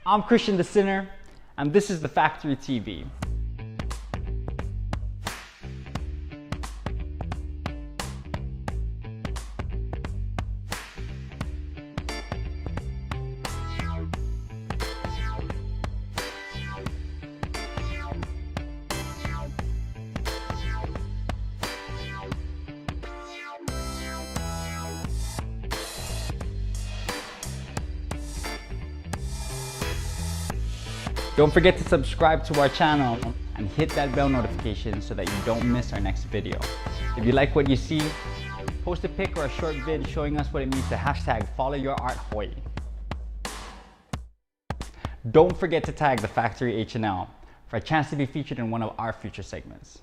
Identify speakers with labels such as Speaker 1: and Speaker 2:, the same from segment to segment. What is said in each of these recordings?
Speaker 1: I'm Christian the Sinner, and this is The Factory TV. Don't forget to subscribe to our channel and hit that bell notification so that you don't miss our next video. If you like what you see, post a pic or a short vid showing us what it means to hashtag #FollowYourArtHawaii. Don't forget to tag The Factory H&L for a chance to be featured in one of our future segments.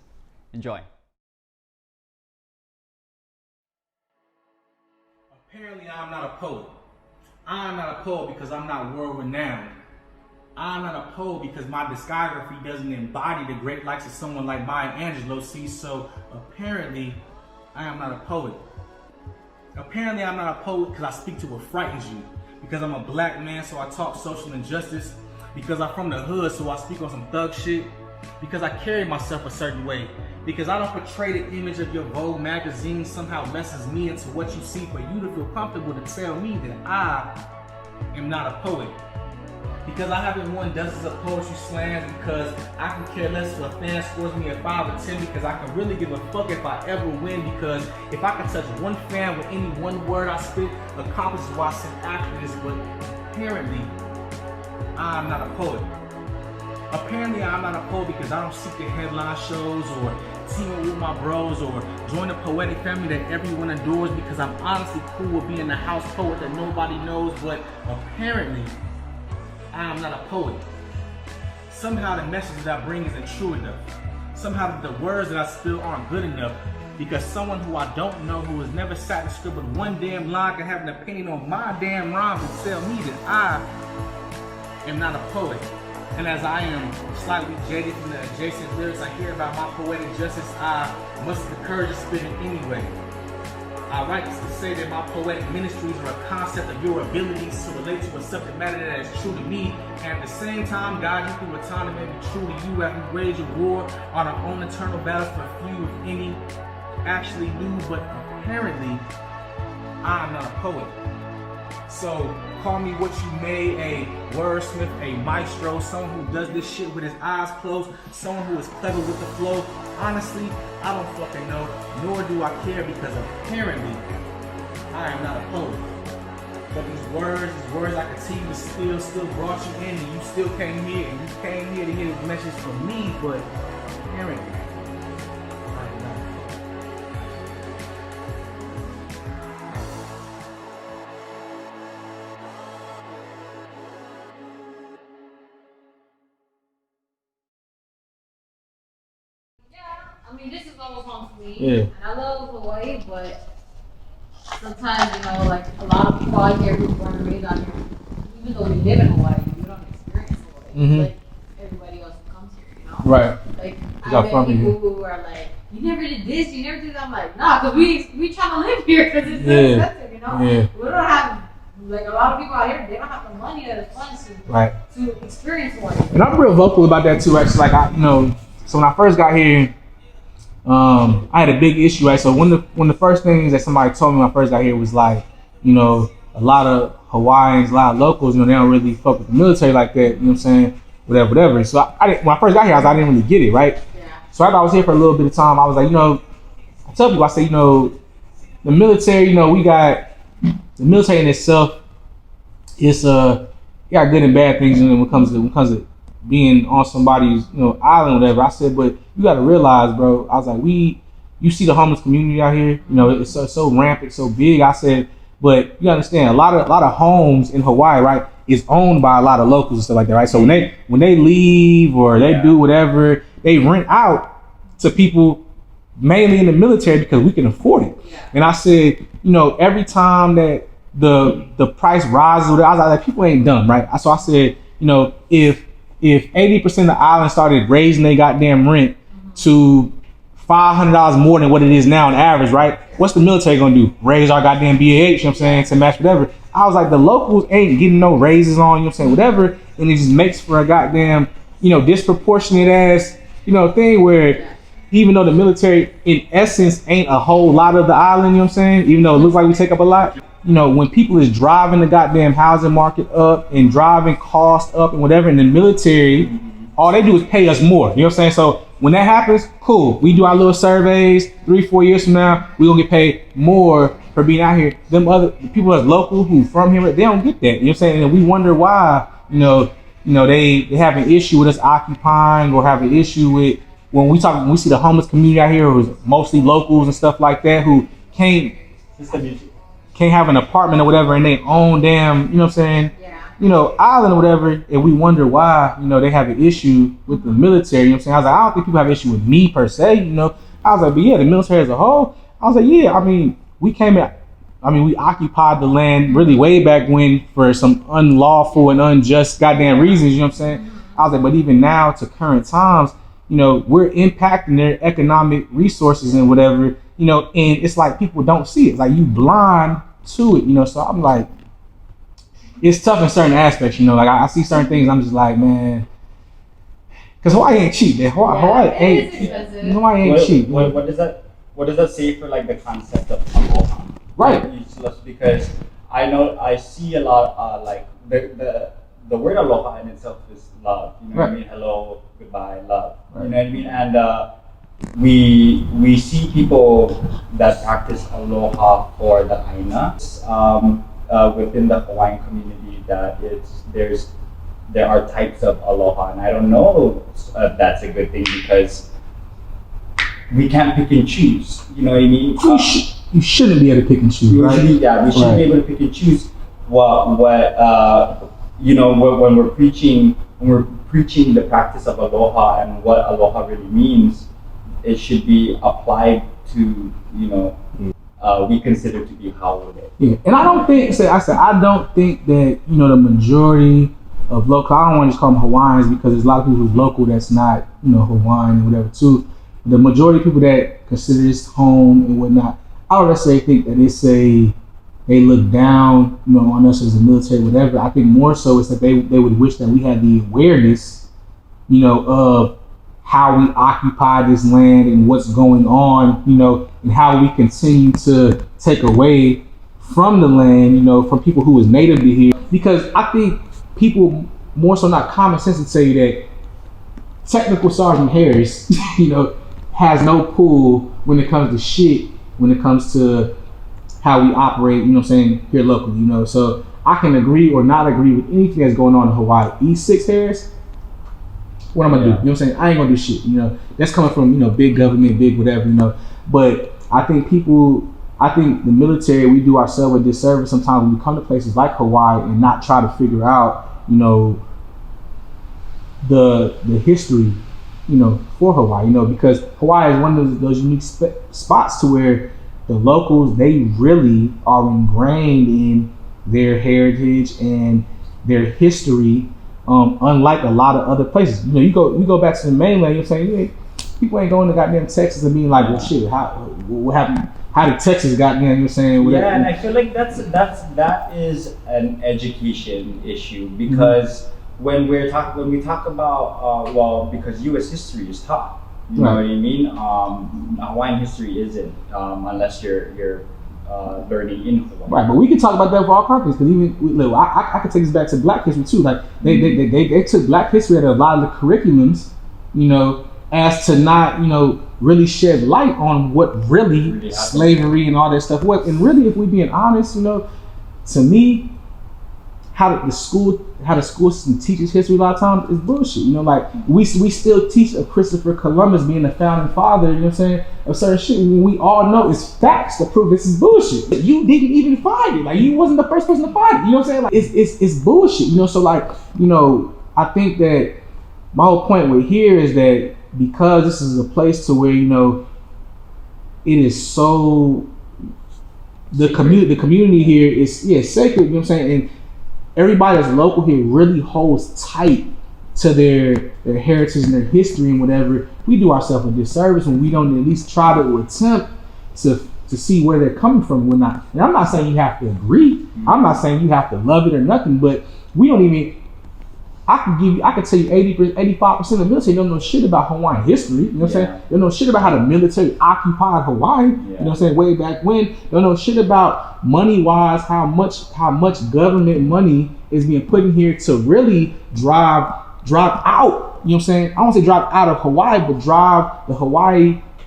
Speaker 1: Enjoy.
Speaker 2: Apparently, I'm not a poet. I'm not a poet because I'm not world renowned. I'm not a poet because my discography doesn't embody the great likes of someone like Maya Angelou. See, so apparently, I am not a poet. Apparently, I'm not a poet because I speak to what frightens you. Because I'm a black man, so I talk social injustice. Because I'm from the hood, so I speak on some thug shit. Because I carry myself a certain way. Because I don't portray the image of your Vogue magazine somehow lessens me into what you see for you to feel comfortable to tell me that I am not a poet. Because I haven't won dozens of poetry slams, because I can care less if a fan scores me a 5 or 10, because I can really give a fuck if I ever win, because if I can touch one fan with any one word I spit, accomplishes what I said after this. But apparently, I'm not a poet. Apparently, I'm not a poet because I don't seek the headline shows or team up with my bros or join a poetic family that everyone adores, because I'm honestly cool with being the house poet that nobody knows. But apparently, I am not a poet. Somehow the message that I bring isn't true enough. Somehow the words that I spill aren't good enough, because someone who I don't know, who has never sat and scribbled one damn line, can have an opinion on my damn rhymes and tell me that I am not a poet. And as I am slightly jaded from the adjacent lyrics I hear about my poetic justice, I must have the courage to spit it anyway. I like to say that my poetic ministries are a concept of your abilities to relate to a subject matter that is true to me, and at the same time guide you through a time that may be true to you as we wage a war on our own internal battles for few, if any, actually do. But apparently, I'm not a poet. So call me what you may, a wordsmith, a maestro, someone who does this shit with his eyes closed, someone who is clever with the flow. Honestly, I don't fucking know, nor do I care, because apparently, I am not a poet. But these words I continue to still brought you in, and you still came here, and you came here to hear this message from me, but apparently, I am not a poet.
Speaker 3: I mean, this is almost home for me.
Speaker 2: Yeah.
Speaker 3: And I love Hawaii, but sometimes, you know, like a lot of people out here who are born and raised out here, even though we live in Hawaii, we don't experience Hawaii like everybody else who comes here, you know?
Speaker 2: Right.
Speaker 3: Like, I met people who are like, you never did this, you never did that. I'm like, nah, because we try to live here because it's so expensive, you know?
Speaker 2: Yeah.
Speaker 3: We don't have, like, a lot of people out here, they don't have the money that it's fun to experience Hawaii.
Speaker 2: And I'm real vocal about that too, actually. Like, so when I first got here, I had a big issue, right? So one of the first things that somebody told me when I first got here was like, a lot of Hawaiians, a lot of locals, they don't really fuck with the military like that, you know what I'm saying? Whatever. So when I first got here, I didn't really get it, right?
Speaker 3: Yeah. So
Speaker 2: after I was here for a little bit of time, I was like, I tell people, I say, the military, we got the military in itself. It's got good and bad things when it comes to being on somebody's island or whatever. I said, but you got to realize, bro, I was like, you see the homeless community out here, it's so rampant, so big. I said, but you understand, a lot of homes in Hawaii, right, is owned by a lot of locals and stuff like that, right? So when they leave or they do whatever, they rent out to people mainly in the military because we can afford it. Yeah. And I said, every time that the price rises, I was like, people ain't dumb, right? So I said, if 80% of the island started raising their goddamn rent to $500 more than what it is now on average, right? What's the military gonna do? Raise our goddamn BAH, you know what I'm saying, to match whatever. I was like, the locals ain't getting no raises on, you know what I'm saying, whatever, and it just makes for a goddamn, disproportionate ass, thing where even though the military in essence ain't a whole lot of the island, you know what I'm saying, even though it looks like we take up a lot, when people is driving the goddamn housing market up and driving costs up and whatever, in the military, all they do is pay us more, you know what I'm saying? So when that happens, cool. We do our little surveys, 3-4 years from now, we gonna get paid more for being out here. Them other people that's local who from here, they don't get that. You know what I'm saying? And we wonder why, they have an issue with us occupying, or have an issue with when we see the homeless community out here who's mostly locals and stuff like that who can't have an apartment or whatever and they own damn, you know what I'm saying? Island or whatever, and we wonder why, they have an issue with the military, you know what I'm saying? I was like, I don't think people have an issue with me per se, I was like, but yeah, the military as a whole, I was like, yeah, we occupied the land really way back when for some unlawful and unjust goddamn reasons, you know what I'm saying? I was like, but even now to current times, we're impacting their economic resources and whatever, and it's like people don't see it. It's like you blind to it, so I'm like, it's tough in certain aspects, like I see certain things, I'm just like, man, because Hawaii ain't cheap, man. Hawaii ain't cheap.
Speaker 4: What does that say for like the concept of aloha?
Speaker 2: Right.
Speaker 4: Because I see a lot like the word aloha in itself is love. You know what I mean? Hello, goodbye, love. Right. You know what I mean? And we see people that practice aloha for the aina. Within the Hawaiian community, that there are types of aloha, and I don't know if that's a good thing because we can't pick and choose. You know what I mean?
Speaker 2: You shouldn't be able to pick and choose, right?
Speaker 4: We shouldn't be able to pick and choose when we're preaching the practice of aloha and what aloha really means. It should be applied to we consider to be holiday.
Speaker 2: Yeah, and I don't think that the majority of local, I don't want to just call them Hawaiians because there's a lot of people who's local that's not Hawaiian and whatever too. The majority of people that consider this home and whatnot, I don't necessarily think that they look down on us as a military, whatever. I think more so it's that they would wish that we had the awareness of how we occupy this land and what's going on, and how we continue to take away from the land, from people who is native to here. Because I think people more so not common sense to tell you that Technical Sergeant Harris, has no pull when it comes to shit, when it comes to how we operate, here locally, So I can agree or not agree with anything that's going on in Hawaii. E6 Harris, what I'm gonna do? You know what I'm saying? I ain't gonna do shit. That's coming from big government, big whatever. But I think the military, we do ourselves a disservice sometimes when we come to places like Hawaii and not try to figure out the history for Hawaii. Because Hawaii is one of those unique spots to where the locals, they really are ingrained in their heritage and their history. Unlike a lot of other places, you go back to the mainland, you're saying, people ain't going to goddamn Texas and being like, well, shit, what happened? How did Texas goddamn? You're saying, whatever.
Speaker 4: Yeah, and I feel like that is an education issue because when we talk about because U.S. history is taught, you know what I mean. Hawaiian history isn't unless you're learning in Hawaii.
Speaker 2: Right, but we can talk about that for our purpose because even I could take this back to Black history too. Like they took Black history out of a lot of the curriculums, as to not really shed light on what really slavery and all that stuff was. And really, if we being honest, to me, how the school system teaches history a lot of times is bullshit. Like we still teach of Christopher Columbus being the founding father, you know what I'm saying, of certain shit when we all know it's facts to prove this is bullshit. You didn't even find it. Like you wasn't the first person to find it. You know what I'm saying? Like it's bullshit. So like, I think that my whole point with here is that because this is a place to where, it is so the community here is sacred, you know what I'm saying? And everybody that's local here really holds tight to their heritage and their history and whatever. We do ourselves a disservice when we don't at least try to attempt to
Speaker 5: to see where they're coming from. And I'm not saying you have to agree. I'm not saying you have to love it or nothing, but we don't even. I could tell you 85% of the military don't know shit about Hawaiian history. You know what I'm saying? They don't know shit about how the military occupied Hawaii. You know what I'm saying? Way back when. They don't know shit about money wise, how much government money is being put in here to really drive out. You know what I'm saying? I don't say drive out of Hawaii, but drive the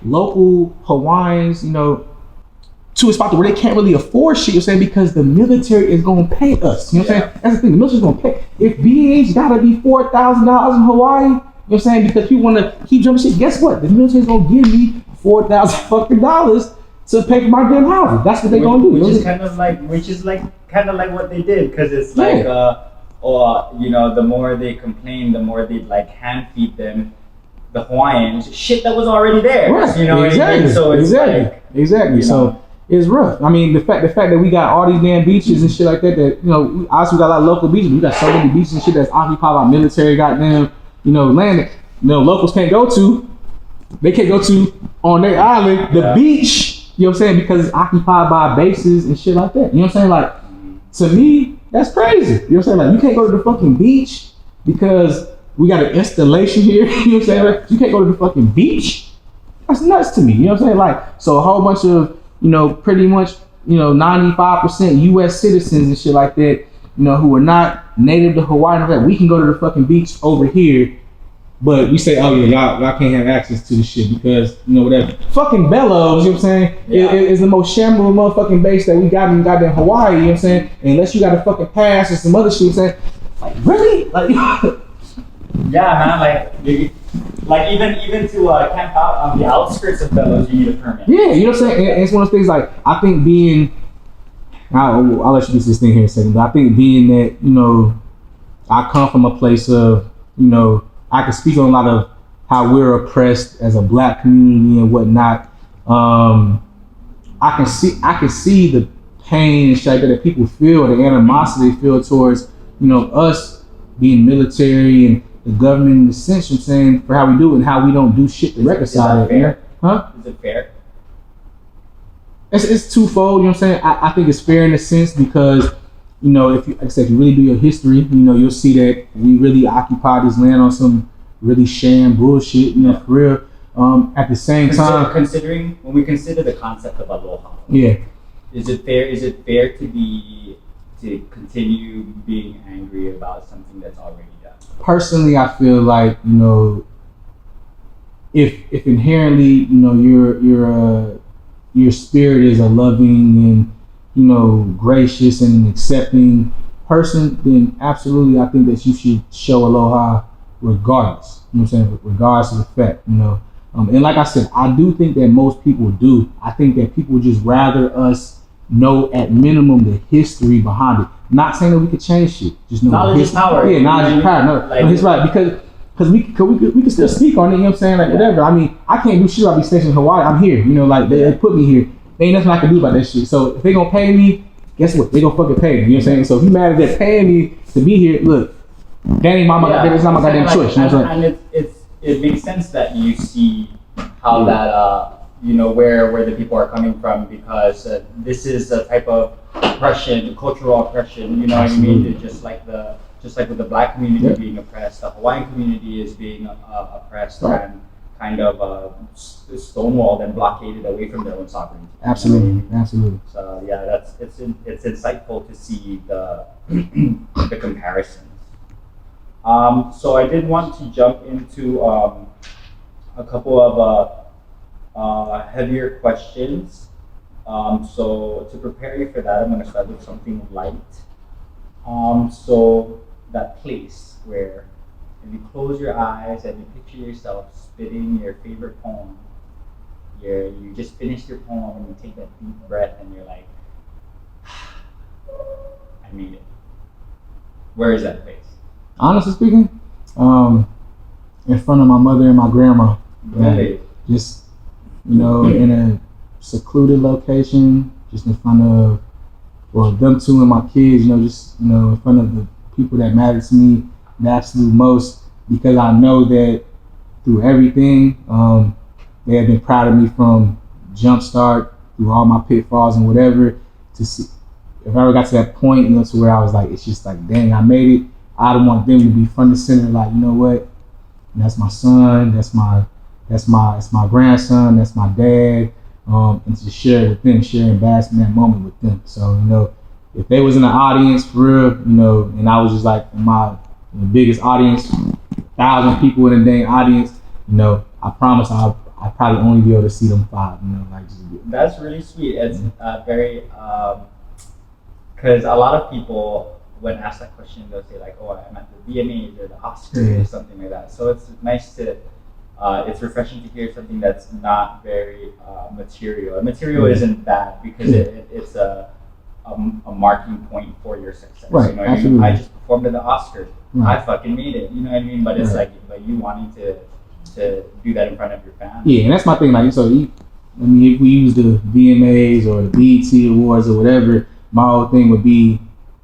Speaker 5: local Hawaiians, you know, to a spot where they can't really afford shit, you know what I'm saying? Because the military is gonna pay us. You know what I'm saying? That's the thing, the military's gonna pay. If BH gotta be $4,000 in Hawaii, you know what I'm saying? Because people wanna keep jumping shit, guess what? The military's gonna give me $4,000 fucking dollars to pay for my damn houses. That's what they're gonna do.
Speaker 4: Which is kind of like what they did, because it's like or you know, the more they complain, the more they like hand feed them the Hawaiians shit that was already there.
Speaker 5: Right.
Speaker 4: You know
Speaker 5: exactly.
Speaker 4: what I mean? So it's
Speaker 5: exactly. So it's rough. I mean, the fact that we got all these damn beaches and shit like that, you know, obviously we got a lot of local beaches. We got so many beaches and shit that's occupied by military goddamn, you know, land that, you know, locals can't go to. They can't go to on their island, the beach, you know what I'm saying? Because it's occupied by bases and shit like that. You know what I'm saying? Like, to me, that's crazy. You know what I'm saying? Like, you can't go to the fucking beach because we got an installation here. You know what I'm saying? Like, you can't go to the fucking beach. That's nuts to me. You know what I'm saying? Like, so a whole bunch of, you know, pretty much, you know, 95% U.S. citizens and shit like that, you know, who are not native to Hawaii and all that, we can go to the fucking beach over here, but we say, oh yeah, y'all can't have access to this shit because, you know, whatever. Fucking Bellows, you know what I'm saying, is the most shambles motherfucking base that we got in goddamn Hawaii, you know what I'm saying? And unless you got a fucking pass or some other shit, you know what I'm saying? Like, really? Like,
Speaker 4: yeah, man, like even to camp out on the outskirts of Bellows, you need a permit.
Speaker 5: Yeah, you know what I'm saying? And it's one of those things, like, I think being, I'll let you get to this thing here in a second, but I think being that, you know, I come from a place of, you know, I can speak on a lot of how we're oppressed as a black community and whatnot. I can see the pain and shit that people feel, the animosity they feel towards, you know, us being military and the government in the sense, you know what I'm saying, for how we do it and how we don't do shit to reconcile it.
Speaker 4: Fair?
Speaker 5: Huh?
Speaker 4: Is it fair?
Speaker 5: It's twofold, you know what I'm saying? I think it's fair in a sense because, you know, if you, like I said, if you really do your history, you know, you'll see that we really occupy this land on some really sham bullshit, you know, for real. At the same time,
Speaker 4: considering when we consider the concept of aloha, is it fair to continue being angry about something that's already done?
Speaker 5: Personally, I feel like, you know, if inherently, you know, your spirit is a loving and, you know, gracious and accepting person, then absolutely I think that you should show aloha regardless. You know what I'm saying? Regardless of the fact, you know. And like I said, I do think that most people do. I think that people would just rather us know at minimum the history behind it. Not saying that we could change shit. Just know
Speaker 4: knowledge is power.
Speaker 5: Yeah, knowledge is power. No, it's right because we can still speak on it. You know what I'm saying? Like whatever. I mean, I can't do shit about being stationed in Hawaii. I'm here. You know, like they put me here. There ain't nothing I can do about that shit. So if they gonna pay me, guess what? They gonna fucking pay me. You know what I'm saying? So if you mad at that paying me to be here, look, that ain't it's not my goddamn choice. You know what I'm saying?
Speaker 4: And it makes sense that you see how that you know where the people are coming from, because this is a type of oppression, cultural oppression. You know what I mean? It's just like with the black community being oppressed, the Hawaiian community is being oppressed and kind of stonewalled and blockaded away from their own sovereignty.
Speaker 5: Absolutely.
Speaker 4: So yeah, it's insightful to see the the comparisons. So I did want to jump into a couple of heavier questions. So to prepare you for that, I'm going to start with something light. So that place where if you close your eyes and you picture yourself spitting your favorite poem, you just finished your poem and you take that deep breath and you're like, I made it. Where is that place?
Speaker 5: Honestly speaking, in front of my mother and my grandma.
Speaker 4: Really?
Speaker 5: Just, you know, in a secluded location, just in front of, well, them two and my kids, you know, just, you know, in front of the people that matter to me the absolute most, because I know that through everything, they have been proud of me from jump start through all my pitfalls and whatever, to see if I ever got to that point, you know, to where I was like, it's just like, dang, I made it. I don't want them to be front and center, like, you know what? That's my son. That's my grandson. That's my dad. And to share it with them, share and bask in that moment with them. So, you know, if they was in the audience for real, you know, and I was just like the biggest audience, 1,000 people in the dang audience, you know, I promise I'll probably only be able to see them 5, you know, like just.
Speaker 4: That's really sweet. It's very, because a lot of people, when asked that question, they'll say like, oh, I'm at the VMAs or the Oscars or something like that. So it's nice to, it's refreshing to hear something that's not very material. Material isn't bad because it's a marking point for your success.
Speaker 5: Right,
Speaker 4: you know,
Speaker 5: absolutely.
Speaker 4: I just performed at the Oscars.
Speaker 5: Right.
Speaker 4: I fucking made it. You know what I mean? But it's like, but you wanting to do that in front of your family.
Speaker 5: Yeah, and that's my thing. Like, so, I mean, if we use the VMAs or the BET Awards or whatever, my whole thing would be,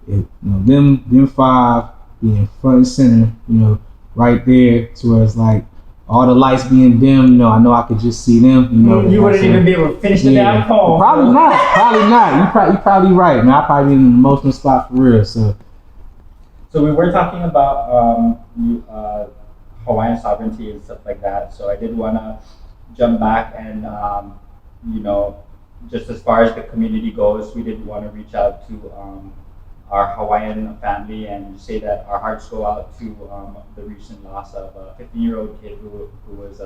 Speaker 5: you know, them 5 being front and center, you know, right there, to where it's like all the lights being dim. You know, I know I could just see them. You know,
Speaker 4: you wouldn't even be able to finish the damn poem.
Speaker 5: Probably not. You probably right, man. I probably be in an emotional spot for real. So
Speaker 4: we were talking about Hawaiian sovereignty and stuff like that. So I did want to jump back and, you know, just as far as the community goes, we did want to reach out to our Hawaiian family and say that our hearts go out to the recent loss of a 15-year-old kid who was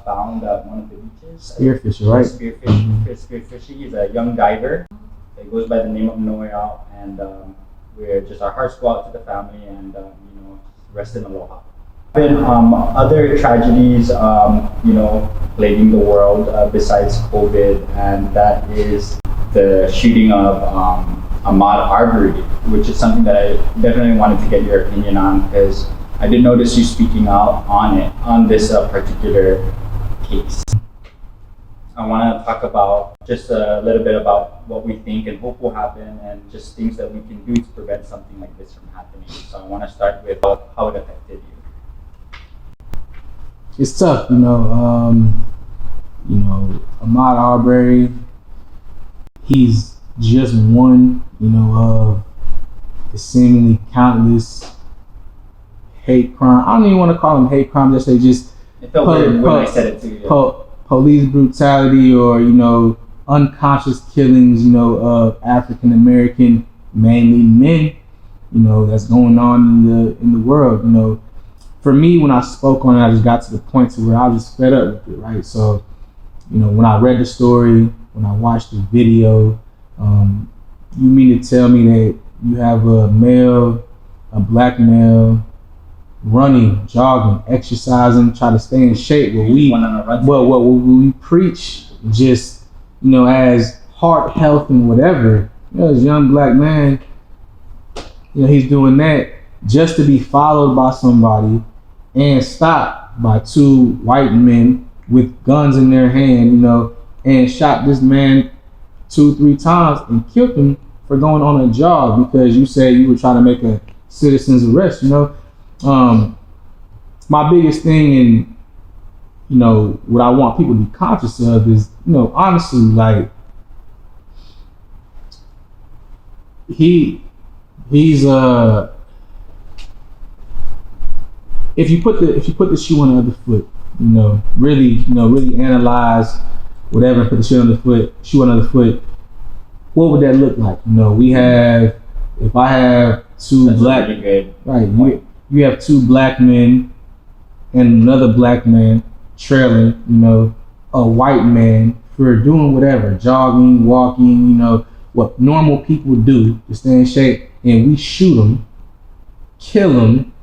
Speaker 4: found at one of the beaches.
Speaker 5: Spearfisher, right?
Speaker 4: Spearfishing. He's a young diver. It goes by the name of Noel, and we're just, our hearts go out to the family, and you know, rest in aloha. Been other tragedies, you know, plaguing the world besides COVID, and that is the shooting of Ahmaud Arbery, which is something that I definitely wanted to get your opinion on, because I did notice you speaking out on this particular case. I want to talk about just a little bit about what we think and hope will happen, and just things that we can do to prevent something like this from happening. So I want to start with how it affected you.
Speaker 5: It's tough, you know. Ahmaud Arbery, he's just one, you know, of the seemingly countless hate crime. I don't even want to call them hate crime. Just
Speaker 4: it felt weird when I said it to you.
Speaker 5: Police brutality, or, you know, unconscious killings, you know, of African American, mainly men, you know, that's going on in the world. You know, for me, when I spoke on it, I just got to the point to where I was just fed up with it, right? So, you know, when I read the story, when I watched the video, you mean to tell me that you have a black male, running, jogging, exercising, try to stay in shape, what we preach, just, you know, as heart health and whatever, you know, as a young black man, you know, he's doing that just to be followed by somebody and stopped by 2 white men with guns in their hand, you know, and shot this man 2-3 times and killed him for going on a jog because you said you were trying to make a citizen's arrest, you know. My biggest thing, and, you know, what I want people to be conscious of is, you know, honestly, like, he's if you put the shoe on the other foot, really analyze whatever, put the shoe on the other foot, what would that look like? You know, if I have 2
Speaker 4: That's
Speaker 5: black,
Speaker 4: really
Speaker 5: right, you have 2 black men and another black man trailing, you know, a white man for doing whatever, jogging, walking, you know, what normal people do to stay in shape, and we shoot them, kill them,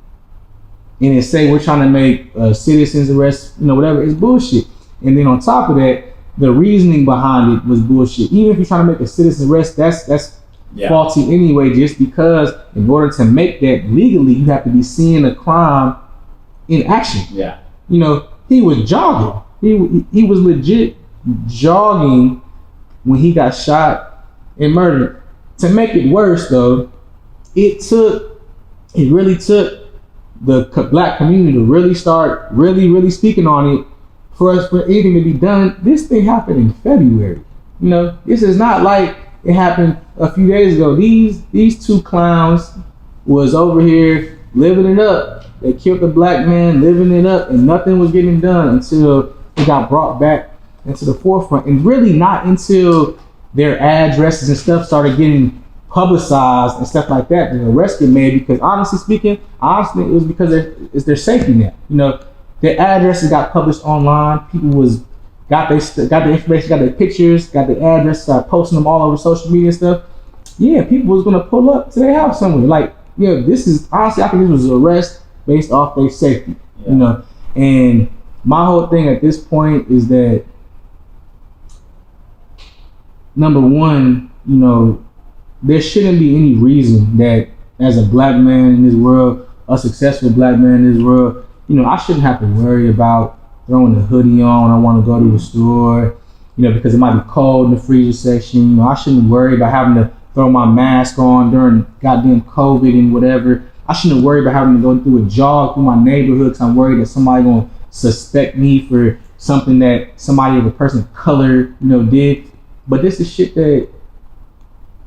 Speaker 5: and then say we're trying to make a citizen's arrest, you know, whatever, it's bullshit. And then on top of that, the reasoning behind it was bullshit. Even if you're trying to make a citizen's arrest, that's faulty anyway, just because in order to make that legally, you have to be seeing a crime in action.
Speaker 4: Yeah.
Speaker 5: You know, he was jogging. He was legit jogging when he got shot and murdered. To make it worse, though, it really took the black community to really start really speaking on it for anything to be done. This thing happened in February. You know, this is not like it happened a few days ago. These two clowns was over here living it up. They killed the black man, living it up, and nothing was getting done until it got brought back into the forefront. And really not until their addresses and stuff started getting publicized and stuff like that, the arrests get made. Because honestly, it was because it's their safety net. You know, their addresses got published online. People got their information, got their pictures, got their address, started posting them all over social media and stuff. Yeah, people was gonna pull up to their house somewhere. Like, yeah, this is honestly, I think this was an arrest based off their safety. Yeah. You know, and my whole thing at this point is that, number one, you know, there shouldn't be any reason that as a black man in this world, a successful black man in this world, you know, I shouldn't have to worry about throwing a hoodie on when I want to go to a store, you know, because it might be cold in the freezer section. You know, I shouldn't worry about having to throw my mask on during goddamn COVID and whatever. I shouldn't worry about having to go through a jog through my neighborhood because I'm worried that somebody gonna suspect me for something that somebody of a person of color, you know, did. But this is shit that,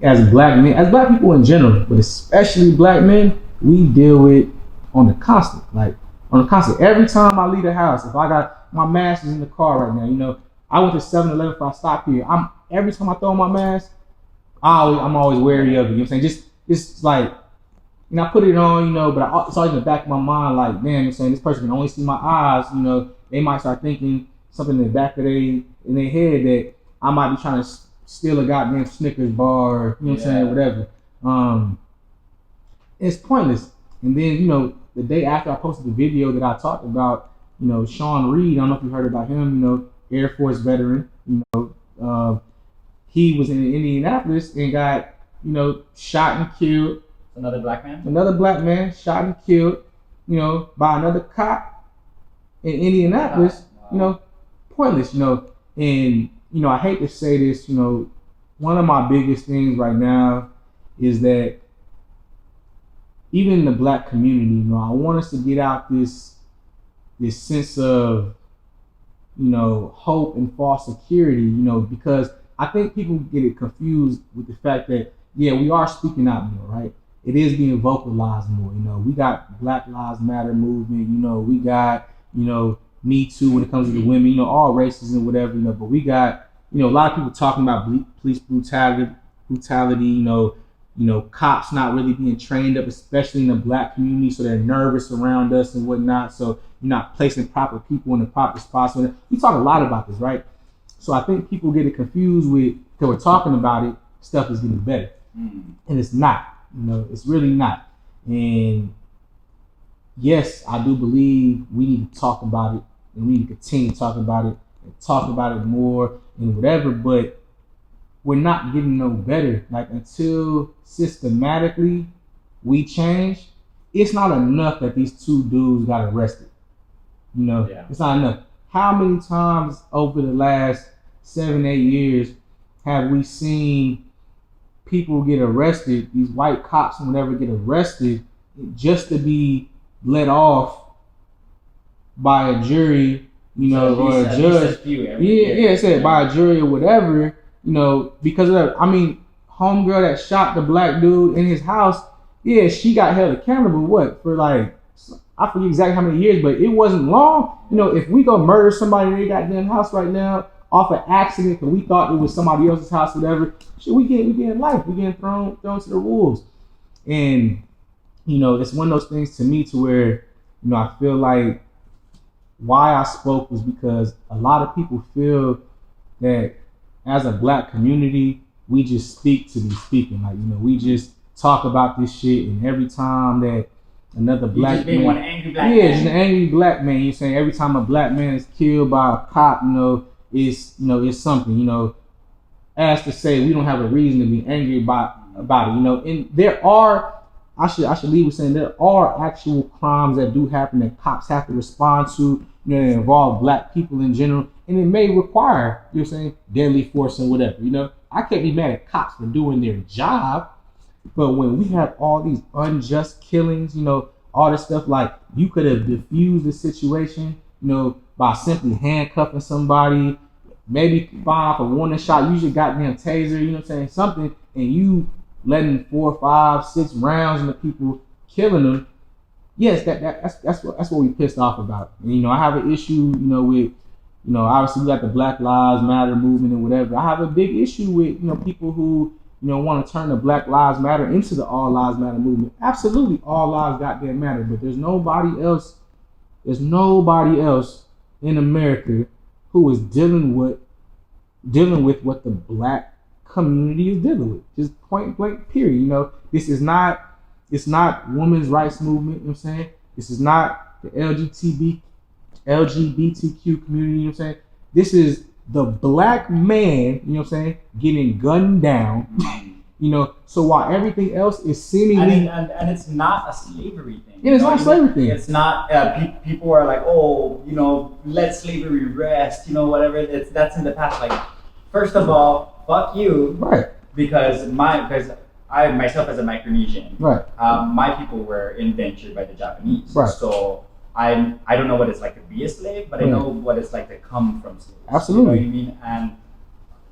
Speaker 5: as black men, as black people in general, but especially black men, we deal with on the constant. Like, on the constant. Every time I leave the house, if I got my mask is in the car right now, you know, I went to 7-Eleven if I stop here. Every time I throw on my mask, I'm always wary of it. You know what I'm saying? It's like, you know, I put it on, you know, but it's always in the back of my mind, like, damn, you know what I'm saying, this person can only see my eyes, you know, they might start thinking something in the back of in their head that I might be trying to steal a goddamn Snickers bar, or, you know what I'm saying, whatever. It's pointless. And then, you know, the day after I posted the video that I talked about, you know, Sean Reed, I don't know if you heard about him, you know, Air Force veteran, you know, he was in Indianapolis and got, you know, shot and killed.
Speaker 4: Another black man?
Speaker 5: Another black man shot and killed, you know, by another cop in Indianapolis. Wow. You know, pointless, you know. And, you know, I hate to say this, you know, one of my biggest things right now is that even in the black community, you know, I want us to get out this sense of, you know, hope and false security, you know, because I think people get it confused with the fact that, yeah, we are speaking out more, right? It is being vocalized more, you know. We got Black Lives Matter movement, you know, we got, you know, Me Too when it comes to the women, you know, all races and whatever, you know, but we got, you know, a lot of people talking about police brutality, you know, cops not really being trained up, especially in the black community, so they're nervous around us and whatnot, so you're not placing proper people in the proper spots. So we talk a lot about this, right? So I think people get it confused with, because we're talking about it, stuff is getting better. And it's not. You know, it's really not. And yes, I do believe we need to talk about it, and we need to continue to talk about it and talk about it more and whatever, but we're not getting no better. Like, until systematically we change, it's not enough that these two dudes got arrested. You know, It's not enough. How many times over the last 7-8 years have we seen people get arrested, these white cops and whatever get arrested just to be let off by a jury, you know, or a judge? It said by a jury or whatever, you know, because of that. I mean, homegirl that shot the black dude in his house, yeah, she got held accountable, what, for like, I forget exactly how many years, but it wasn't long. You know, if we go murder somebody in their goddamn house right now off an accident because we thought it was somebody else's house, whatever, shit, we getting life. We getting thrown to the wolves. And, you know, it's one of those things to me to where, you know, I feel like why I spoke was because a lot of people feel that as a black community, we just speak to be speaking. Like, you know, we just talk about this shit, and every time that another black man,
Speaker 4: one angry black man.
Speaker 5: Just an angry black man. You're saying every time a black man is killed by a cop, you know, it's something, you know. As to say, we don't have a reason to be angry about it, you know. And there are, I should leave with saying, there are actual crimes that do happen that cops have to respond to, you know, that involve black people in general, and it may require, you're saying, deadly force and whatever, you know. I can't be mad at cops for doing their job, but when we have all these unjust killings, you know, all this stuff, like, you could have diffused the situation, you know, by simply handcuffing somebody, maybe fire off a warning shot, use your goddamn taser, you know what I'm saying, something, and you letting 4, 5, 6 rounds into people, killing them. Yes, that's what we pissed off about. And, you know, I have an issue, you know, with, you know, obviously we got the Black Lives Matter movement and whatever. I have a big issue with, you know, people who, you know, want to turn the Black Lives Matter into the All Lives Matter movement. Absolutely, all lives goddamn matter, but there's nobody else in America who is dealing with what the black community is dealing with. Just point blank, period. You know, it's not women's rights movement, you know what I'm saying? This is not the LGBTQ community, you know what I'm saying? This is the black man, you know what I'm saying, getting gunned down. You know, so while everything else is seemingly
Speaker 4: and it's not a slavery thing.
Speaker 5: Yeah, it's not a slavery thing.
Speaker 4: It's not. People are like, oh, you know, let slavery rest. You know, whatever. That's in the past. Like, first of all, fuck you.
Speaker 5: Right.
Speaker 4: Because I myself as a Micronesian.
Speaker 5: Right.
Speaker 4: My people were indentured by the Japanese.
Speaker 5: Right.
Speaker 4: So I don't know what it's like to be a slave, but I know what it's like to come from slaves.
Speaker 5: Absolutely.
Speaker 4: You know what I mean? And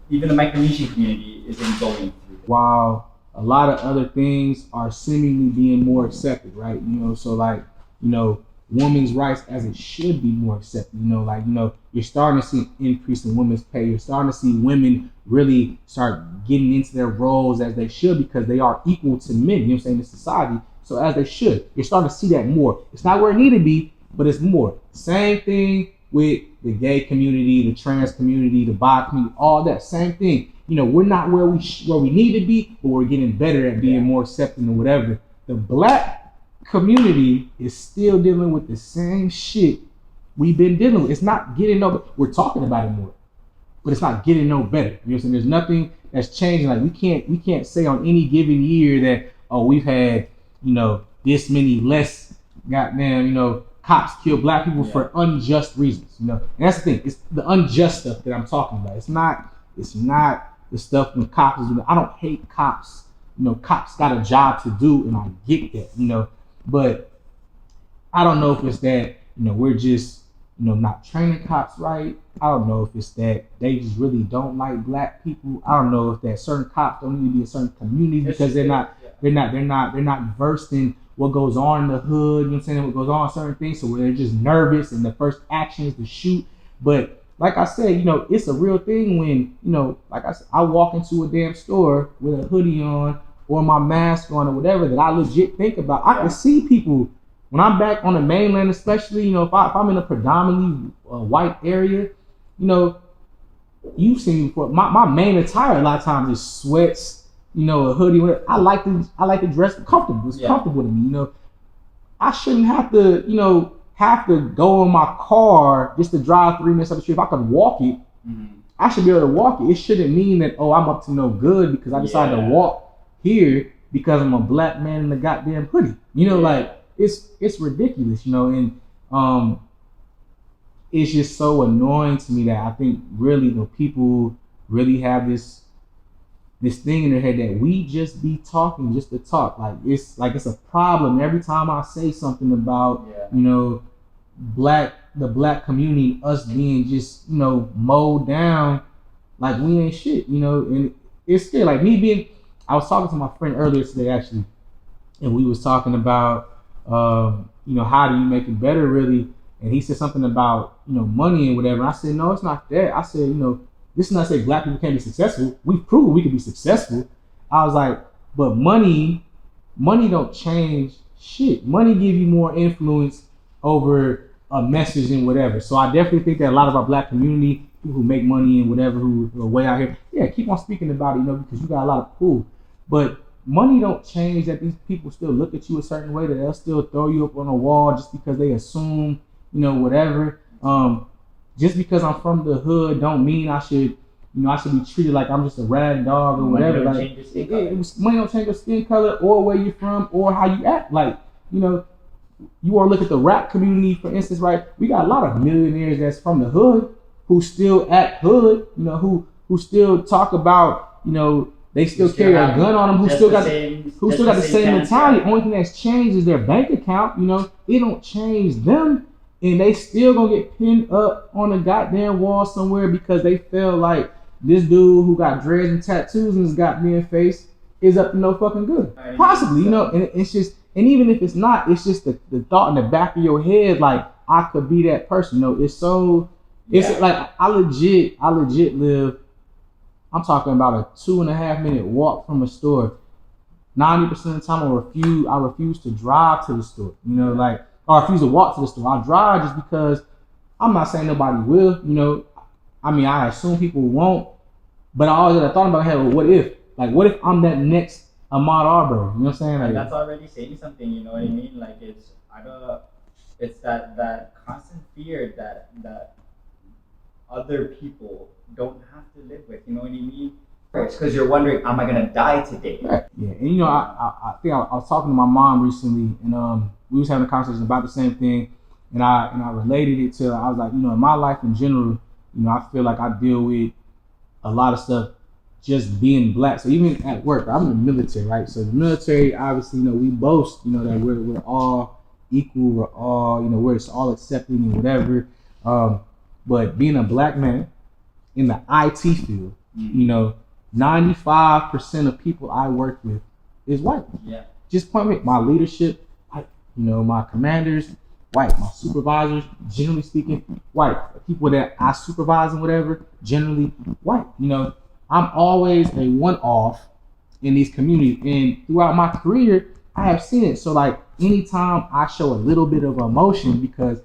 Speaker 4: even the Micronesian community isn't going through.
Speaker 5: While a lot of other things are seemingly being more accepted, right? You know, so like, you know, women's rights as it should be more accepted. You know, like, you know, you're starting to see an increase in women's pay. You're starting to see women really start getting into their roles as they should because they are equal to men, you know what I'm saying, in society. So as they should. You're starting to see that more. It's not where it need to be, but it's more. Same thing with the gay community, the trans community, the bi community, all that. Same thing. You know, we're not where we need to be, but we're getting better at being more accepting or whatever. The black community is still dealing with the same shit we've been dealing with. It's not getting no. We're talking about it more, but it's not getting no better. You know what I'm saying? There's nothing that's changing. Like we can't say on any given year that we've had, you know, this many less goddamn, you know, cops kill black people for unjust reasons. You know, and that's the thing. It's the unjust stuff that I'm talking about. It's not the stuff when cops is doing. I don't hate cops. You know, cops got a job to do, and I get that. You know, but I don't know if it's that, you know, we're just, you know, not training cops right. I don't know if it's that they just really don't like black people. I don't know if that certain cops don't need to be in certain communities because they're not versed in what goes on in the hood. You know what I'm saying? What goes on in certain things, so they're just nervous and the first action is to shoot. But like I said, you know, it's a real thing when, you know, like I said, I walk into a damn store with a hoodie on or my mask on or whatever that I legit think about. I can see people when I'm back on the mainland, especially, you know, if I'm in a predominantly white area, you know, you've seen me before. My main attire a lot of times is sweats, you know, a hoodie. Whatever. I like to dress comfortable. It's comfortable to me, you know. I shouldn't have to, you know, go in my car just to drive 3 minutes up the street. If I could walk it, I should be able to walk it. It shouldn't mean that, I'm up to no good because I decided to walk here because I'm a black man in a goddamn hoodie. You know, like it's ridiculous, you know, and it's just so annoying to me that I think really the people really have this thing in their head that we just be talking just to talk. Like it's a problem every time I say something about you know, the black community, us being just, you know, mowed down like we ain't shit, you know. And it's scary. Like I was talking to my friend earlier today actually, and we was talking about you know, how do you make it better really? And he said something about, you know, money and whatever. And I said, no, it's not that. I said, you know, this is not to say black people can't be successful. We've proven we can be successful. I was like, but money don't change shit. Money give you more influence over a message and whatever. So I definitely think that a lot of our black community, people who make money and whatever, who are way out here, keep on speaking about it, you know, because you got a lot of pull. But money don't change that these people still look at you a certain way, that they'll still throw you up on a wall just because they assume, you know, whatever. Just because I'm from the hood don't mean I should be treated like I'm just a rag dog or whatever. Like, money don't change your skin color or where you're from or how you act. Like, you know, you want to look at the rap community, for instance, right? We got a lot of millionaires that's from the hood who still act hood, you know, who still talk about, you know, they still carry a gun on them, who still got the same mentality. Only thing that's changed is their bank account, you know. It don't change them. and they still gonna get pinned up on a goddamn wall somewhere because they feel like this dude who got dreads and tattoos in his goddamn face is up to no fucking good. Possibly, you know, and it's just, and even if it's not, it's just the thought in the back of your head, like, I could be that person. You know, it's so, it's like, I legit live, I'm talking about a 2.5 minute walk from a store. 90% of the time I refuse to drive to the store, you know, like, or refuse to walk to the store. I drive just because I'm not saying nobody will, you know. I mean, I assume people won't, but I always had a thought about, hey, well, what if? Like, what if I'm that next Ahmaud Arbery? You know what I'm saying? Like,
Speaker 4: and that's already saying something, you know what I mean? Like, it's that constant fear that other people don't have to live with, you know what I mean? It's because you're wondering, am I gonna die today?
Speaker 5: Yeah, and you know, I think I was talking to my mom recently, and we was having a conversation about the same thing, and I related it to, I was like, you know, in my life in general, you know, I feel like I deal with a lot of stuff just being black. So even at work, I'm in the military, right? So the military, obviously, you know, we boast, you know, that we're all equal, we're all, you know, we're all accepting and whatever. But being a black man in the IT field, you know, 95% of people I work with is white.
Speaker 4: Yeah.
Speaker 5: Just point me, my leadership, white. You know, my commanders, white. My supervisors, generally speaking, white. The people that I supervise and whatever, generally white. You know, I'm always a one-off in these communities, and throughout my career, I have seen it. So like, anytime I show a little bit of emotion, because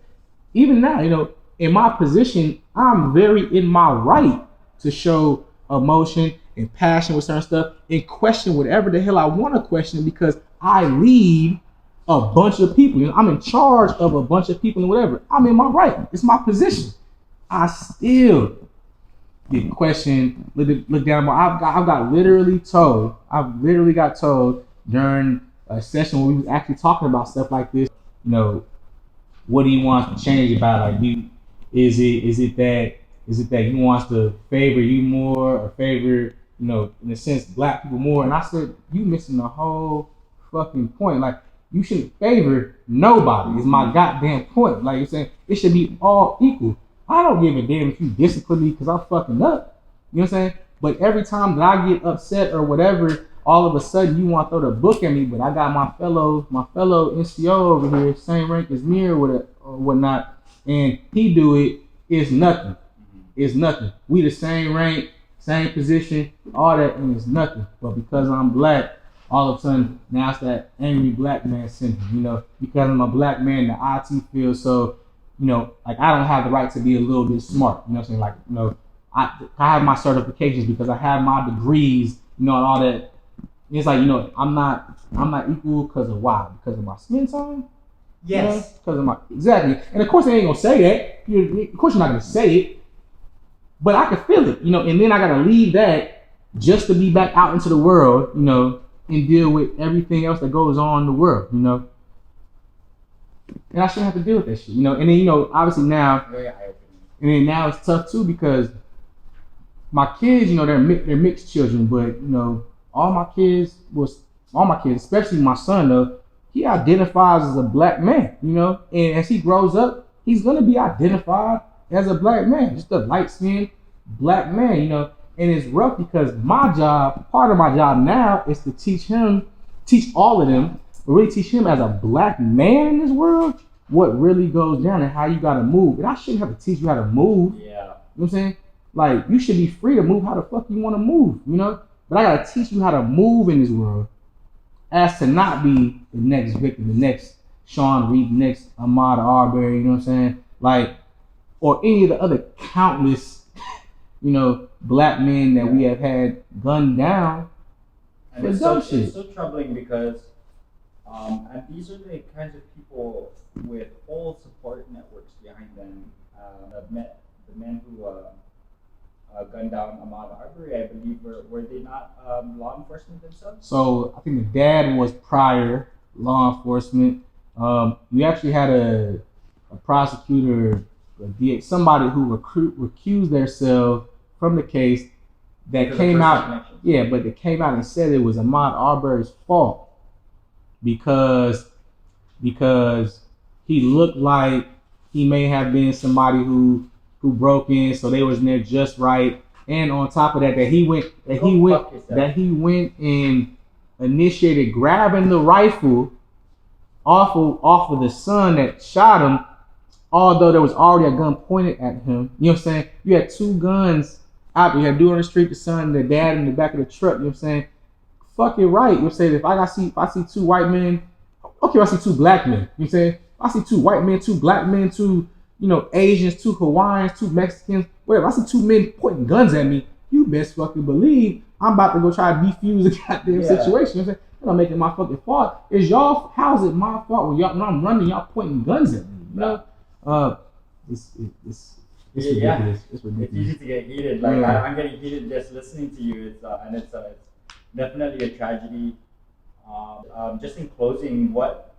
Speaker 5: even now, you know, in my position, I'm very in my right to show emotion and passion with certain stuff and question whatever the hell I want to question, because I lead a bunch of people. You know, I'm in charge of a bunch of people and whatever. I'm in my right. It's my position. I still get questioned, look down. I've got literally told. I've literally got told during a session where we was actually talking about stuff like this. You know, what do you want to change about? Like, is it that he wants to favor you more or favor, you know, in a sense, black people more? And I said, you missing the whole fucking point. Like, you shouldn't favor nobody, is my goddamn point. Like you're saying, it should be all equal. I don't give a damn if you discipline me because I'm fucking up. You know what I'm saying? But every time that I get upset or whatever, all of a sudden you want to throw the book at me, but I got my fellow NCO over here, same rank as me or whatnot, and he do it, it's nothing. It's nothing. We the same rank, same position, all that, and it's nothing. But because I'm black, all of a sudden, now it's that angry black man syndrome, you know, because I'm a black man in the IT field, so, you know, like, I don't have the right to be a little bit smart, you know what I'm saying? Like, you know, I have my certifications because I have my degrees, you know, and all that. It's like, you know, I'm not equal because of why? Because of my skin tone?
Speaker 4: Yes.
Speaker 5: Because of my, exactly. And of course they ain't gonna say that. Of course you're not gonna say it. But I can feel it, you know, and then I gotta leave that just to be back out into the world, you know, and deal with everything else that goes on in the world, you know. And I shouldn't have to deal with that shit, you know. And then, you know, obviously now,
Speaker 4: Very eye-opening.
Speaker 5: and then now it's tough too because my kids, you know, they're mixed children, but, you know, all my kids, especially my son though, he identifies as a black man, you know, and as he grows up, he's gonna be identified as a black man, just a light-skinned black man, you know. And it's rough because my job, part of my job now is to teach all of them, but really teach him as a black man in this world, what really goes down and how you gotta move. And I shouldn't have to teach you how to move.
Speaker 4: Yeah.
Speaker 5: You know what I'm saying? Like, you should be free to move how the fuck you wanna move, you know? But I gotta teach you how to move in this world as to not be the next victim, the next Sean Reed, the next Ahmaud Arbery, you know what I'm saying? Like, or any of the other countless, you know, black men that we have had gunned down
Speaker 4: And
Speaker 5: for
Speaker 4: it's
Speaker 5: dumb
Speaker 4: so,
Speaker 5: shit.
Speaker 4: it's so troubling because and these are the kinds of people with whole support networks behind them. The men who gunned down Ahmaud Arbery, I believe, were they not law enforcement themselves?
Speaker 5: So I think the dad was prior law enforcement. We actually had a prosecutor, a DA, somebody who recused themselves from the case that
Speaker 4: Because
Speaker 5: came
Speaker 4: of
Speaker 5: out.
Speaker 4: personal connections.
Speaker 5: Yeah, but they came out and said it was Ahmaud Arbery's fault because he looked like he may have been somebody who broke in, so they was in there just right. And on top of that, that he went and initiated grabbing the rifle off of the son that shot him, although there was already a gun pointed at him. You know what I'm saying? You had two guns out there. You had dude on the street, the son, the dad in the back of the truck. You know what I'm saying? Fuck it right. You know what I'm saying? If I see two white men, okay, I see two black men. You know what I'm saying? I see two white men, two black men, two, Asians, two Hawaiians, two Mexicans, whatever. I see two men pointing guns at me. You best fucking believe I'm about to go try to defuse the goddamn situation. You know what I'm saying? I'm not making my fucking fault. It's y'all. How's it my fault when I'm running, y'all pointing guns at me? You know? It's ridiculous. It's ridiculous.
Speaker 4: It's easy to get heated. Like I'm getting heated just listening to you. It's definitely a tragedy. Just in closing, what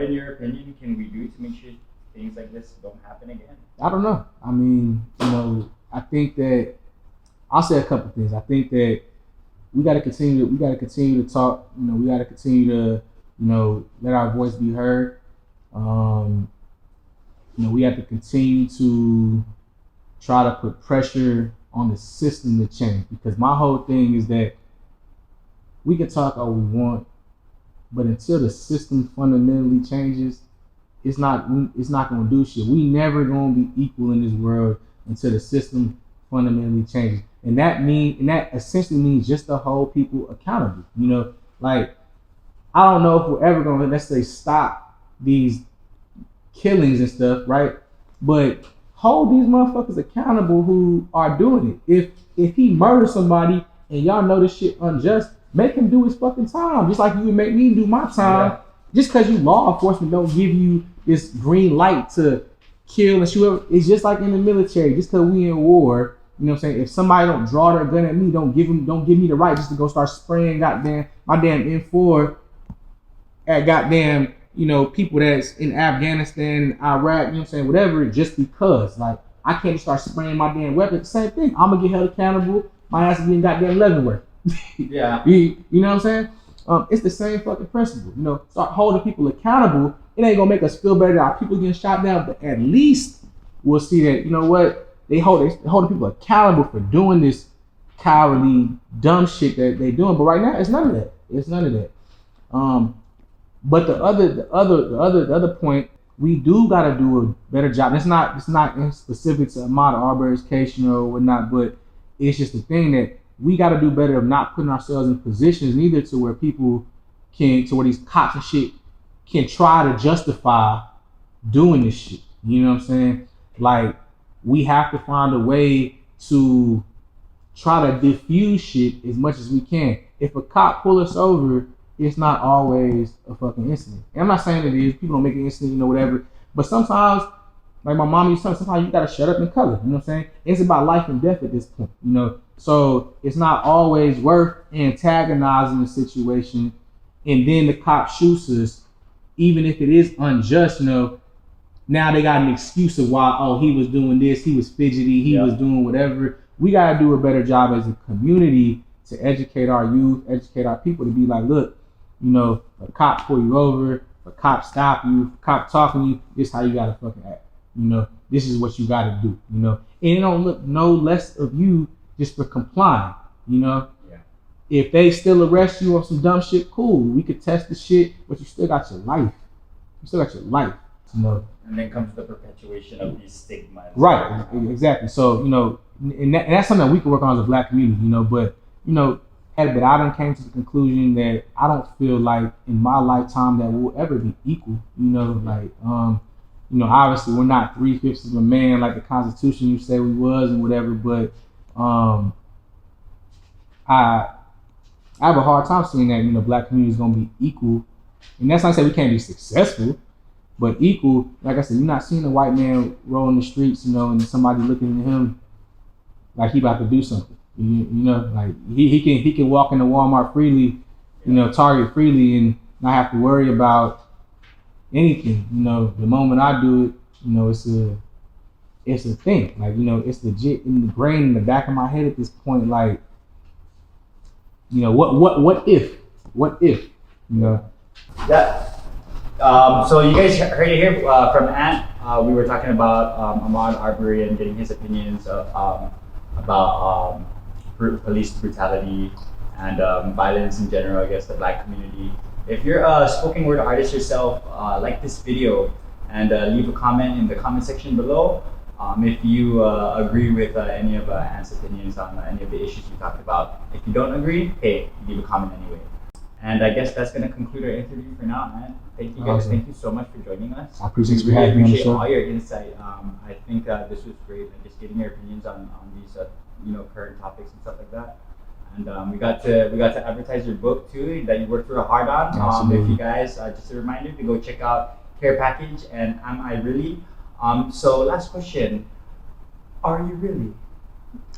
Speaker 4: in your opinion can we do to make sure things like this don't happen again?
Speaker 5: I don't know. I mean, I think that I'll say a couple things. I think that we got to continue to talk. We got to continue to let our voice be heard. We have to continue to try to put pressure on the system to change, because my whole thing is that we can talk all we want, but until the system fundamentally changes, it's not going to do shit. We never going to be equal in this world until the system fundamentally changes. And that essentially means just to hold people accountable. Like, I don't know if we're ever going to necessarily stop these killings and stuff, right? But hold these motherfuckers accountable who are doing it. If he murders somebody and y'all know this shit unjust, make him do his fucking time, just like you would make me do my time. Yeah. Just because you law enforcement don't give you this green light to kill and shoot, it's just like in the military. Just because we in war, you know what I'm saying? If somebody don't draw their gun at me, don't give me the right just to go start spraying my damn M4 at goddamn people that's in Afghanistan, Iraq, you know what I'm saying, whatever, just because. Like, I can't just start spraying my damn weapon. Same thing. I'm gonna get held accountable. My ass is getting goddamn Leavenworth.
Speaker 4: Yeah.
Speaker 5: You know what I'm saying? It's the same fucking principle. Start holding people accountable. It ain't gonna make us feel better that our people getting shot down, but at least we'll see that, they holding people accountable for doing this cowardly, dumb shit that they doing. But right now, it's none of that. It's none of that. But the other point, we do gotta do a better job. It's not specific to Ahmaud Arbery's case, whatnot, but it's just the thing that we gotta do better of not putting ourselves in positions neither to where where these cops and shit can try to justify doing this shit. You know what I'm saying? Like, we have to find a way to try to diffuse shit as much as we can. If a cop pull us over, it's not always a fucking incident. And I'm not saying it is. People don't make an incident, whatever. But sometimes, like my mom used to say, sometimes you gotta shut up and color. You know what I'm saying? It's about life and death at this point. So it's not always worth antagonizing the situation, and then the cop shoots us, even if it is unjust. Now they got an excuse of why. He was doing this. He was fidgety. He was doing whatever. We gotta do a better job as a community to educate our youth, educate our people to be like, look, if a cop pull you over, if a cop stop you, if a cop talking to you, this is how you gotta fucking act. This is what you gotta do. And it don't look no less of you just for complying.
Speaker 4: Yeah.
Speaker 5: If they still arrest you on some dumb shit, cool. We could test the shit, but you still got your life.
Speaker 4: And then comes the perpetuation of these stigmas.
Speaker 5: Right. Exactly. So and that's something that we can work on as a black community. But I done came to the conclusion that I don't feel like in my lifetime that we'll ever be equal. Obviously we're not 3/5 of a man like the Constitution you say we was and whatever, but I have a hard time seeing that, black community is gonna be equal. And that's not to say we can't be successful, but equal. Like I said, you're not seeing a white man rolling the streets, and somebody looking at him like he about to do something. Like he can walk into Walmart freely, Target freely, and not have to worry about anything. The moment I do it, it's a thing. Like, it's legit in the brain, in the back of my head at this point. Like, what if,
Speaker 4: That So you guys heard it here from Ant. We were talking about Ahmaud Arbery and getting his opinions about police brutality and violence in general against the Black community. If you're a spoken word artist yourself, like this video and leave a comment in the comment section below. If you agree with any of Ant's opinions on any of the issues we talked about. If you don't agree, hey, leave a comment anyway. And I guess that's going to conclude our interview for now, man. Thank you guys.
Speaker 5: Awesome.
Speaker 4: Thank you so much for joining us.
Speaker 5: I appreciate you
Speaker 4: Really
Speaker 5: having me on the
Speaker 4: appreciate
Speaker 5: show.
Speaker 4: all your insight. I think this was great. Just getting your opinions on these current topics and stuff like that. And we got to advertise your book too that you worked real hard on. If you guys, just a reminder to go check out Care Package and Am I Really? So last question, are you really?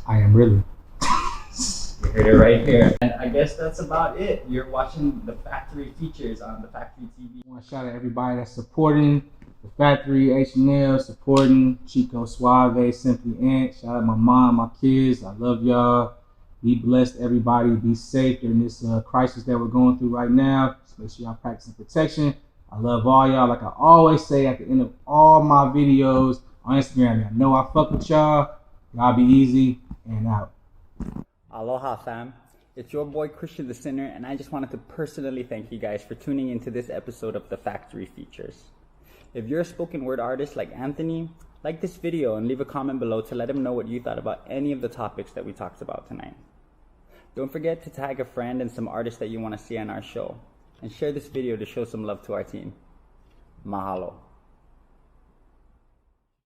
Speaker 5: I am really.
Speaker 4: You heard it right here. And I guess that's about it. You're watching the Factory Features on the Factory TV.
Speaker 5: I want to shout out everybody that's supporting the Factory, H&L, supporting Chico Suave, Simply Ant. Shout out my mom, my kids. I love y'all. Be blessed, everybody. Be safe during this crisis that we're going through right now. Just make sure y'all practicing protection. I love all y'all. Like I always say at the end of all my videos on Instagram, I know I fuck with y'all. Y'all be easy and out.
Speaker 1: Aloha fam, it's your boy Christian the Sinner, and I just wanted to personally thank you guys for tuning into this episode of the Factory Features. If you're a spoken word artist like Anthony, like this video and leave a comment below to let him know what you thought about any of the topics that we talked about tonight. Don't forget to tag a friend and some artists that you want to see on our show, and share this video to show some love to our team. Mahalo.